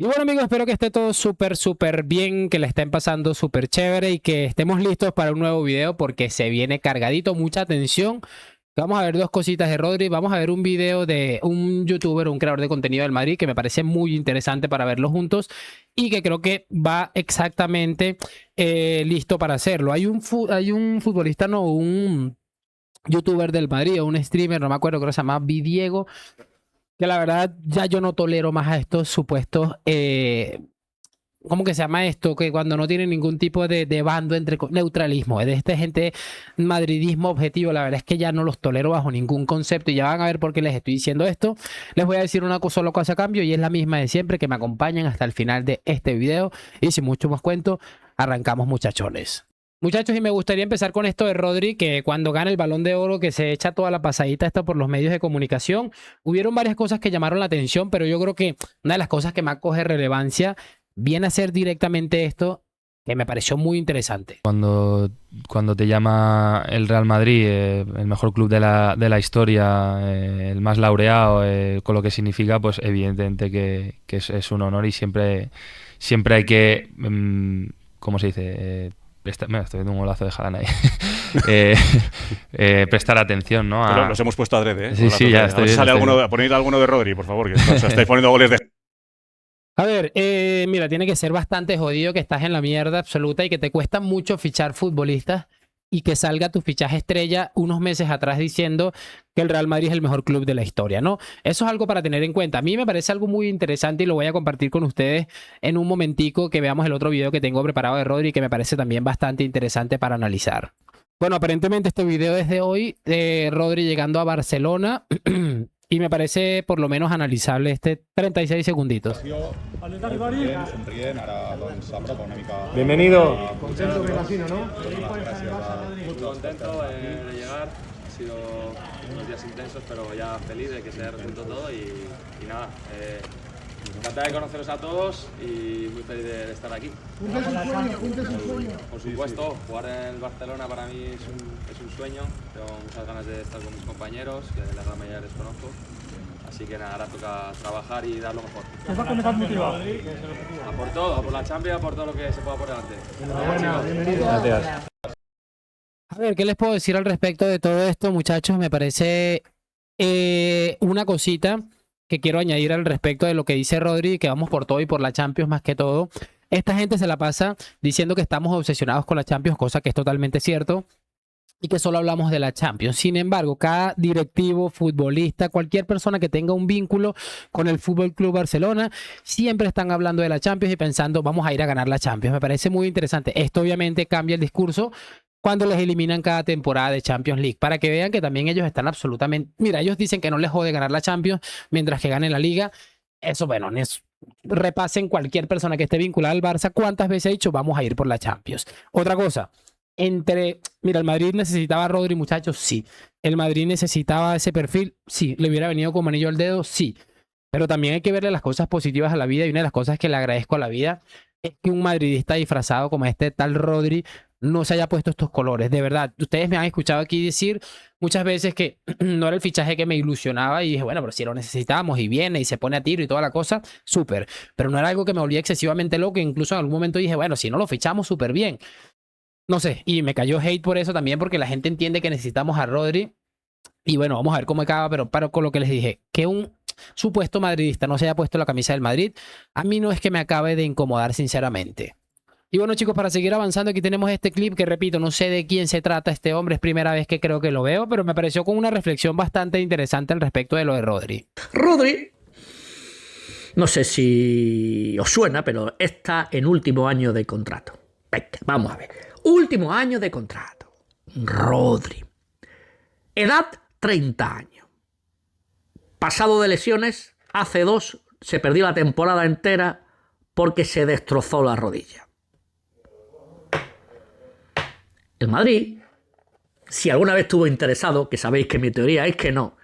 Y bueno amigos, espero que esté todo súper bien, que le estén pasando súper chévere y que estemos listos para un nuevo video porque se viene cargadito, mucha atención. Vamos a ver dos cositas de Rodri, vamos a ver un video de un youtuber, un creador de contenido del Madrid que me parece muy interesante para verlo juntos y que creo que va exactamente listo para hacerlo. Hay un futbolista, no, un youtuber del Madrid o un streamer, no me acuerdo, creo que se llama Vidiego, que la verdad ya yo no tolero más a estos supuestos, ¿cómo que se llama esto? Que cuando no tienen ningún tipo de bando entre neutralismo, de esta gente madridismo objetivo, la verdad es que ya no los tolero bajo ningún concepto y ya van a ver por qué les estoy diciendo esto. Les voy a decir una cosa, solo cosa a cambio y es la misma de siempre, que me acompañen hasta el final de este video y sin mucho más cuento, arrancamos muchachones. Muchachos, y me gustaría empezar con esto de Rodri, que cuando gana el Balón de Oro, que se echa toda la pasadita esta por los medios de comunicación, hubieron varias cosas que llamaron la atención, pero yo creo que una de las cosas que más coge relevancia viene a ser directamente esto, que me pareció muy interesante. Cuando te llama el Real Madrid, el mejor club de la historia, el más laureado, con lo que significa, pues evidentemente que es un honor y siempre hay que, ¿cómo se dice? Mira, estoy viendo un golazo de Haaland ahí. Prestar atención, ¿no? Pero los hemos puesto adrede, ¿eh? Sí, ya estoy. A ver si sale alguno, poned alguno de Rodri, por favor, que estáis poniendo goles de... A ver, mira, tiene que ser bastante jodido que estás en la mierda absoluta y que te cuesta mucho fichar futbolistas y que salga tu fichaje estrella unos meses atrás diciendo que el Real Madrid es el mejor club de la historia, ¿no? Eso es algo para tener en cuenta. A mí me parece algo muy interesante y lo voy a compartir con ustedes en un momentico que veamos el otro video que tengo preparado de Rodri, que me parece también bastante interesante para analizar. Bueno, aparentemente este video es de hoy, de Rodri llegando a Barcelona. Y me parece por lo menos analizable este 36 segunditos. Bienvenido. Contento, me imagino, ¿no? Muy contento de llegar. Ha sido unos días intensos, pero ya feliz de que se haya resuelto todo y nada. Encantado de conoceros a todos y muy feliz de estar aquí. Por supuesto, jugar en el Barcelona para mí es un sueño. Tengo muchas ganas de estar con mis compañeros, que la gran mayoría les conozco. Así que nada, ahora toca trabajar y dar lo mejor. A por todo, a por la Champions, a por todo lo que se pueda por delante. Gracias. A ver, ¿qué les puedo decir al respecto de todo esto, muchachos? Me parece una cosita que quiero añadir al respecto de lo que dice Rodri, que vamos por todo y por la Champions más que todo. Esta gente se la pasa diciendo que estamos obsesionados con la Champions, cosa que es totalmente cierto, y que solo hablamos de la Champions. Sin embargo, cada directivo, futbolista, cualquier persona que tenga un vínculo con el Fútbol Club Barcelona, siempre están hablando de la Champions y pensando, vamos a ir a ganar la Champions. Me parece muy interesante. Esto obviamente cambia el discurso cuando les eliminan cada temporada de Champions League, para que vean que también ellos están absolutamente... Mira, ellos dicen que no les jode ganar la Champions mientras que ganen la Liga. Eso, bueno, repasen cualquier persona que esté vinculada al Barça, cuántas veces ha dicho, vamos a ir por la Champions. Otra cosa, mira, el Madrid necesitaba a Rodri, muchachos, sí. El Madrid necesitaba ese perfil, sí. Le hubiera venido como anillo al dedo, sí. Pero también hay que verle las cosas positivas a la vida y una de las cosas que le agradezco a la vida es que un madridista disfrazado como este tal Rodri no se haya puesto estos colores. De verdad, ustedes me han escuchado aquí decir muchas veces que no era el fichaje que me ilusionaba y dije, bueno, pero si lo necesitábamos y viene y se pone a tiro y toda la cosa, súper. Pero no era algo que me volvía excesivamente loco, incluso en algún momento dije, bueno, si no lo fichamos, súper bien. No sé, y me cayó hate por eso también, porque la gente entiende que necesitamos a Rodri. Y bueno, vamos a ver cómo acaba, pero paro con lo que les dije, que un supuesto madridista no se haya puesto la camisa del Madrid, a mí no es que me acabe de incomodar sinceramente. Y bueno, chicos, para seguir avanzando, aquí tenemos este clip que, repito, no sé de quién se trata este hombre, es primera vez que creo que lo veo, pero me pareció con una reflexión bastante interesante al respecto de lo de Rodri. Rodri, no sé si os suena, pero está en último año de contrato. Venga, vamos a ver. Último año de contrato. Rodri. Edad, 30 años. Pasado de lesiones, hace 2 se perdió la temporada entera porque se destrozó la rodilla. El Madrid, si alguna vez estuvo interesado, que sabéis que mi teoría es que no,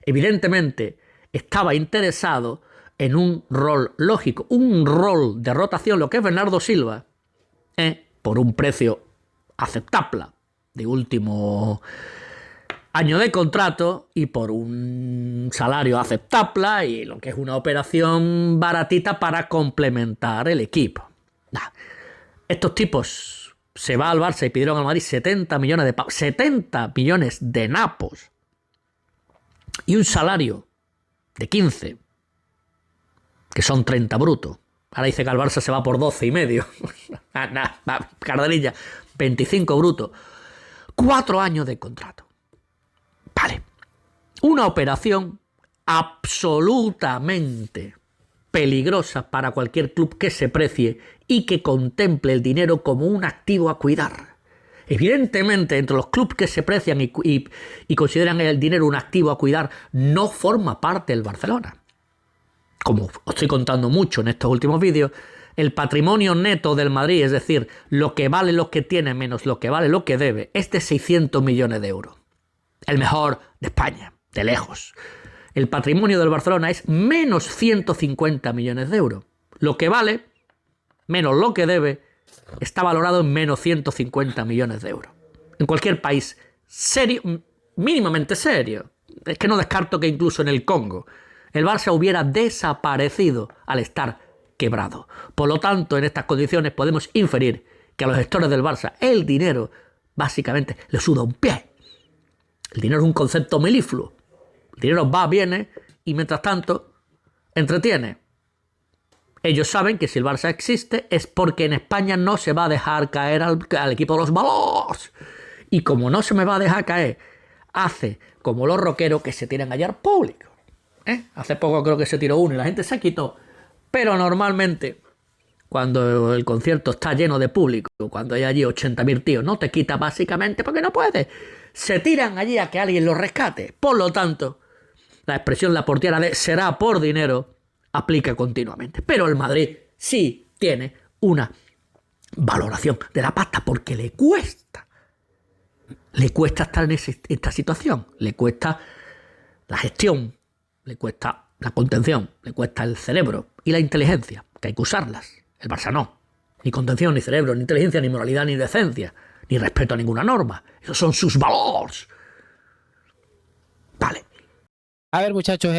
evidentemente estaba interesado en un rol lógico, un rol de rotación, lo que es Bernardo Silva, por un precio aceptable, de último año de contrato y por un salario aceptable y lo que es una operación baratita para complementar el equipo. Nah. Estos tipos se va al Barça y pidieron al Madrid 70 millones de pavos, 70 millones de napos y un salario de 15, que son 30 brutos. Ahora dice que al Barça se va por 12 y medio. Cardelilla, 25 brutos. 4 años de contrato. Vale. Una operación absolutamente peligrosa para cualquier club que se precie y que contemple el dinero como un activo a cuidar. Evidentemente, entre los clubes que se precian y consideran el dinero un activo a cuidar, no forma parte el Barcelona. Como os estoy contando mucho en estos últimos vídeos, el patrimonio neto del Madrid, es decir, lo que vale lo que tiene menos lo que vale lo que debe, es de 600 millones de euros. El mejor de España, de lejos. El patrimonio del Barcelona es menos 150 millones de euros. Lo que vale, menos lo que debe, está valorado en menos 150 millones de euros. En cualquier país serio, mínimamente serio, es que no descarto que incluso en el Congo, el Barça hubiera desaparecido al estar quebrado. Por lo tanto, en estas condiciones podemos inferir que a los gestores del Barça el dinero básicamente les suda un pie. El dinero es un concepto melifluo. El dinero va, viene y mientras tanto entretiene. Ellos saben que si el Barça existe es porque en España no se va a dejar caer al equipo de los malos. Y como no se me va a dejar caer, hace como los rockeros que se tiran allá al público. Hace poco creo que se tiró uno y la gente se quitó. Pero normalmente, cuando el concierto está lleno de público, cuando hay allí 80.000 tíos, no te quita básicamente porque no puedes. Se tiran allí a que alguien los rescate. Por lo tanto, la expresión la portiera de será por dinero aplica continuamente. Pero el Madrid sí tiene una valoración de la pasta porque le cuesta. Le cuesta estar en esta situación. Le cuesta la gestión. Le cuesta la contención. Le cuesta el cerebro y la inteligencia, que hay que usarlas. El Barça no. Ni contención, ni cerebro, ni inteligencia, ni moralidad, ni decencia. Ni respeto a ninguna norma. Esos son sus valores. Vale. A ver, muchachos,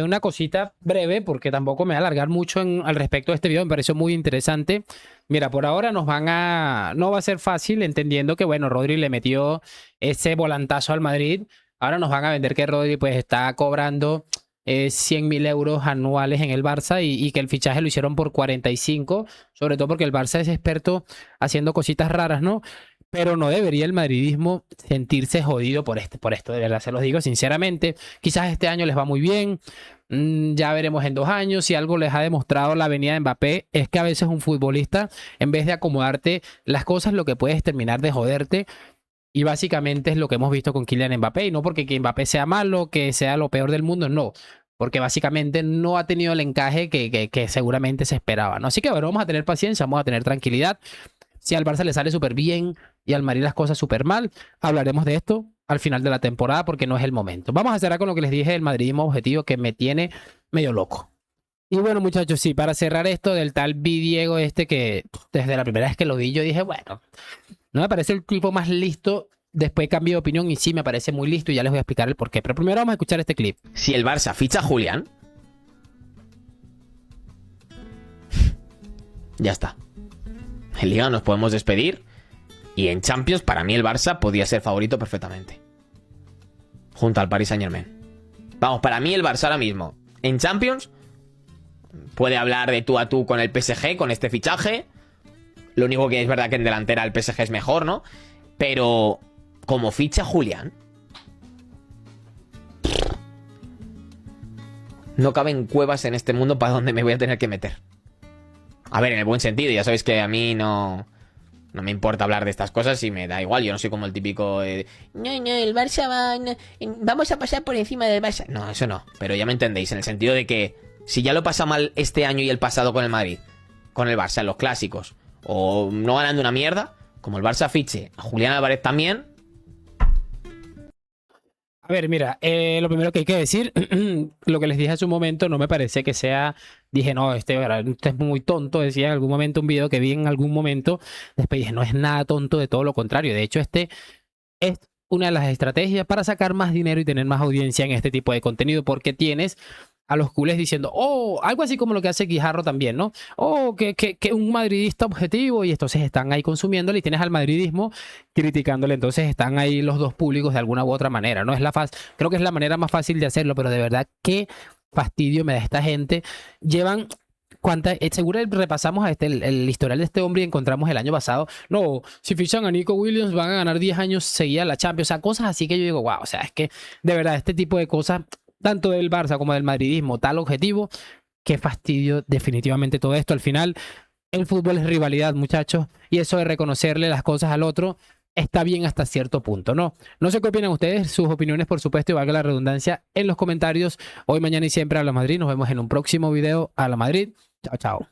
una cosita breve, porque tampoco me voy a alargar mucho al respecto de este video, me pareció muy interesante. Mira, por ahora no va a ser fácil, entendiendo que, bueno, Rodri le metió ese volantazo al Madrid. Ahora nos van a vender que Rodri pues está cobrando 100.000 euros anuales en el Barça y que el fichaje lo hicieron por 45, sobre todo porque el Barça es experto haciendo cositas raras, ¿no? Pero no debería el madridismo sentirse jodido por esto, de verdad se los digo sinceramente. Quizás este año les va muy bien, ya veremos en 2 años. Si algo les ha demostrado la venida de Mbappé es que a veces un futbolista, en vez de acomodarte las cosas, lo que puedes terminar de joderte. Y básicamente es lo que hemos visto con Kylian Mbappé. Y no porque Mbappé sea malo, que sea lo peor del mundo, no. Porque básicamente no ha tenido el encaje que seguramente se esperaba, ¿no? Así que bueno, vamos a tener paciencia, vamos a tener tranquilidad. Si al Barça le sale súper bien y al Madrid las cosas súper mal, hablaremos de esto al final de la temporada porque no es el momento. Vamos a cerrar con lo que les dije del madridismo objetivo que me tiene medio loco. Y bueno, muchachos, sí, para cerrar esto del tal Diego que desde la primera vez que lo vi yo dije, bueno, no me parece el tipo más listo. Después cambié de opinión y sí me parece muy listo y ya les voy a explicar el porqué. Pero primero vamos a escuchar este clip. Si el Barça ficha a Julián, ya está. En Liga nos podemos despedir. Y en Champions, para mí el Barça podía ser favorito perfectamente. Junto al Paris Saint-Germain. Vamos, para mí el Barça ahora mismo, en Champions, puede hablar de tú a tú con el PSG, con este fichaje. Lo único que es verdad que en delantera el PSG es mejor, ¿no? Pero como ficha Julián, no caben cuevas en este mundo para donde me voy a tener que meter. A ver, en el buen sentido, ya sabéis que a mí no me importa hablar de estas cosas y me da igual. Yo no soy como el típico no, el Barça va, no, vamos a pasar por encima del Barça. No, eso no, pero ya me entendéis, en el sentido de que si ya lo pasa mal este año y el pasado con el Madrid, con el Barça en los clásicos, o no ganando una mierda, como el Barça fiche a Julián Álvarez también. A ver, mira, lo primero que hay que decir, lo que les dije hace un momento, no me parece que sea, dije, no, este es muy tonto, decía en algún momento un video que vi en algún momento, después dije, no es nada tonto, de todo lo contrario, de hecho este es una de las estrategias para sacar más dinero y tener más audiencia en este tipo de contenido, porque tienes a los culés diciendo, oh, algo así como lo que hace Guijarro también, ¿no? Oh, que un madridista objetivo, y entonces están ahí consumiéndole, y tienes al madridismo criticándole, entonces están ahí los dos públicos de alguna u otra manera, ¿no? Creo que es la manera más fácil de hacerlo, pero de verdad, qué fastidio me da esta gente. Llevan... seguro repasamos el historial de este hombre y encontramos el año pasado, no, si fichan a Nico Williams van a ganar 10 años seguida la Champions, o sea, cosas así que yo digo, wow, o sea, es que de verdad este tipo de cosas, tanto del Barça como del madridismo, tal objetivo, qué fastidio definitivamente todo esto. Al final, el fútbol es rivalidad, muchachos, y eso de reconocerle las cosas al otro está bien hasta cierto punto, ¿no? No sé qué opinan ustedes, sus opiniones, por supuesto, y valga la redundancia, en los comentarios. Hoy, mañana y siempre a la Madrid. Nos vemos en un próximo video. A la Madrid. Chao, chao.